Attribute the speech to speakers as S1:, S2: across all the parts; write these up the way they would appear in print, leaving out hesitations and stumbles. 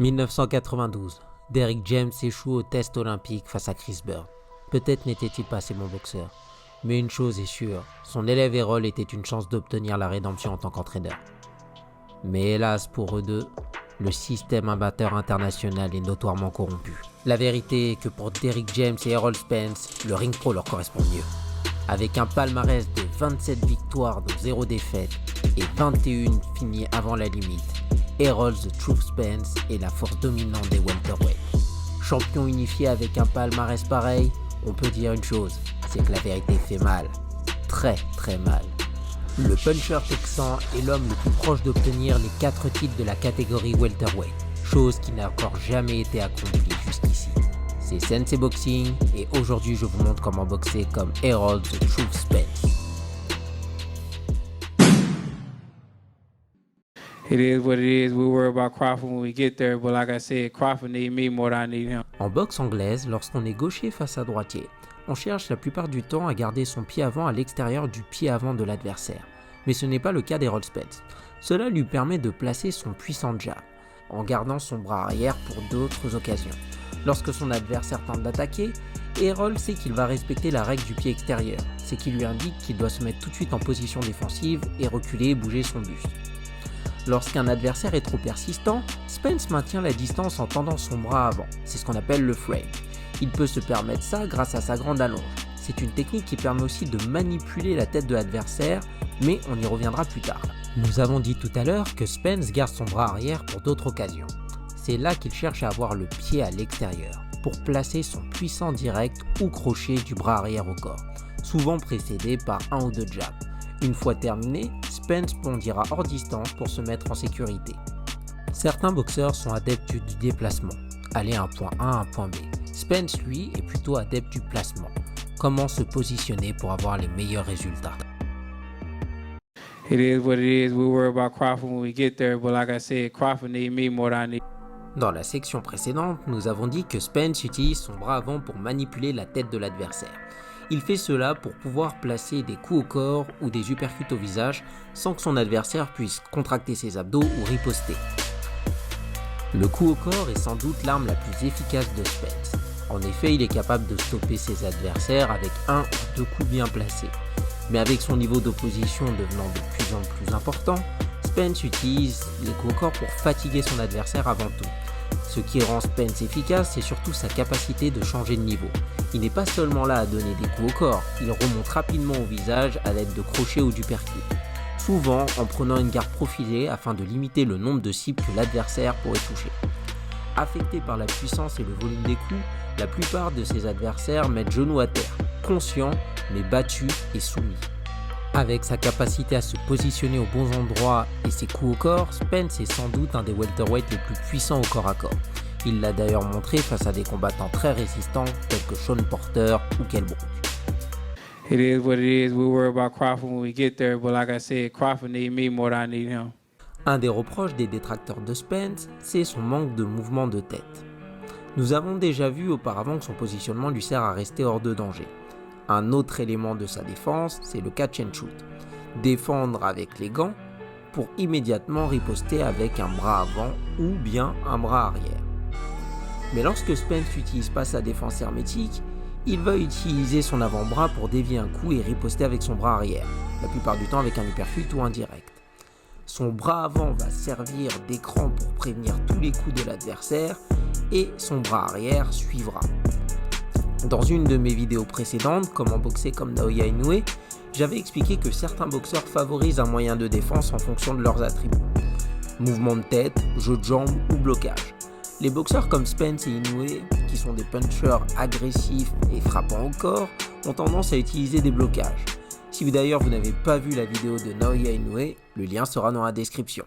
S1: 1992, Derrick James échoue au test olympique face à Chris Bird. Peut-être n'était-il pas assez bon boxeur, mais une chose est sûre, son élève Errol était une chance d'obtenir la rédemption en tant qu'entraîneur. Mais hélas pour eux deux, le système amateur international est notoirement corrompu. La vérité est que pour Derrick James et Errol Spence, le ring pro leur correspond mieux. Avec un palmarès de 27 victoires dont 0 défaite et 21 finies avant la limite, Errol The Truth Spence est la force dominante des welterweights. Champion unifié avec un palmarès pareil, on peut dire une chose, c'est que la vérité fait mal. Très très mal. Le puncher texan est l'homme le plus proche d'obtenir les 4 titres de la catégorie welterweight, chose qui n'a encore jamais été accomplie jusqu'ici. C'est Sensei Boxing et aujourd'hui je vous montre comment boxer comme Errol The Truth Spence.
S2: It is what it is. We'll worry about Crawford when we get there. But like I said, Crawford need me more than I need him.
S1: En boxe anglaise, lorsqu'on est gaucher face à droitier, on cherche la plupart du temps à garder son pied avant à l'extérieur du pied avant de l'adversaire. Mais ce n'est pas le cas d'Errol Spence. Cela lui permet de placer son puissant jab, en gardant son bras arrière pour d'autres occasions. Lorsque son adversaire tente d'attaquer, Errol sait qu'il va respecter la règle du pied extérieur, ce qui lui indique qu'il doit se mettre tout de suite en position défensive et reculer et bouger son buste. Lorsqu'un adversaire est trop persistant, Spence maintient la distance en tendant son bras avant, c'est ce qu'on appelle le frame. Il peut se permettre ça grâce à sa grande allonge. C'est une technique qui permet aussi de manipuler la tête de l'adversaire, mais on y reviendra plus tard. Nous avons dit tout à l'heure que Spence garde son bras arrière pour d'autres occasions. C'est là qu'il cherche à avoir le pied à l'extérieur, pour placer son puissant direct ou crochet du bras arrière au corps, souvent précédé par un ou deux jabs. Une fois terminé, Spence bondira hors distance pour se mettre en sécurité. Certains boxeurs sont adeptes du déplacement, aller à un point A à un point B. Spence, lui, est plutôt adepte du placement. Comment se positionner pour avoir les meilleurs résultats?
S2: It is what it is. We'll worry about Crawford when we get there. But like I said, Crawford need me more than I need.
S1: Dans la section précédente, nous avons dit que Spence utilise son bras avant pour manipuler la tête de l'adversaire. Il fait cela pour pouvoir placer des coups au corps ou des uppercuts au visage sans que son adversaire puisse contracter ses abdos ou riposter. Le coup au corps est sans doute l'arme la plus efficace de Spence. En effet, il est capable de stopper ses adversaires avec un ou deux coups bien placés. Mais avec son niveau d'opposition devenant de plus en plus important, Spence utilise les coups au corps pour fatiguer son adversaire avant tout. Ce qui rend Spence efficace, c'est surtout sa capacité de changer de niveau. Il n'est pas seulement là à donner des coups au corps, il remonte rapidement au visage à l'aide de crochets ou d'uppercuts. Souvent en prenant une garde profilée afin de limiter le nombre de cibles que l'adversaire pourrait toucher. Affecté par la puissance et le volume des coups, la plupart de ses adversaires mettent genoux à terre, conscients mais battus et soumis. Avec sa capacité à se positionner aux bons endroits et ses coups au corps, Spence est sans doute un des welterweights les plus puissants au corps à corps. Il l'a d'ailleurs montré face à des combattants très résistants tels que Sean Porter ou Kell Brook.
S2: It is what it is. We'll worry about Crawford when we get there. But like I said, Crawford need me more than I need him.
S1: Un des reproches des détracteurs de Spence, c'est son manque de mouvement de tête. Nous avons déjà vu auparavant que son positionnement lui sert à rester hors de danger. Un autre élément de sa défense, c'est le catch and shoot. Défendre avec les gants pour immédiatement riposter avec un bras avant ou bien un bras arrière. Mais lorsque Spence n'utilise pas sa défense hermétique, il va utiliser son avant-bras pour dévier un coup et riposter avec son bras arrière, la plupart du temps avec un uppercut ou un direct. Son bras avant va servir d'écran pour prévenir tous les coups de l'adversaire et son bras arrière suivra. Dans une de mes vidéos précédentes, comment boxer comme Naoya Inoue, j'avais expliqué que certains boxeurs favorisent un moyen de défense en fonction de leurs attributs. Mouvement de tête, jeu de jambes ou blocage. Les boxeurs comme Spence et Inoue, qui sont des punchers agressifs et frappant au corps, ont tendance à utiliser des blocages. Si d'ailleurs vous n'avez pas vu la vidéo de Naoya Inoue, le lien sera dans la description.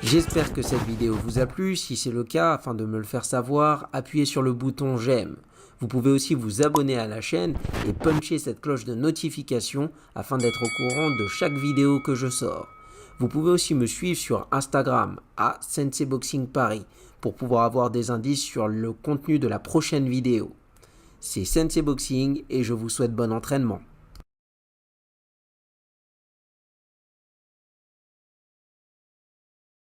S1: J'espère que cette vidéo vous a plu. Si c'est le cas, afin de me le faire savoir, appuyez sur le bouton j'aime. Vous pouvez aussi vous abonner à la chaîne et puncher cette cloche de notification afin d'être au courant de chaque vidéo que je sors. Vous pouvez aussi me suivre sur Instagram à Sensei Boxing Paris pour pouvoir avoir des indices sur le contenu de la prochaine vidéo. C'est Sensei Boxing et je vous souhaite bon entraînement.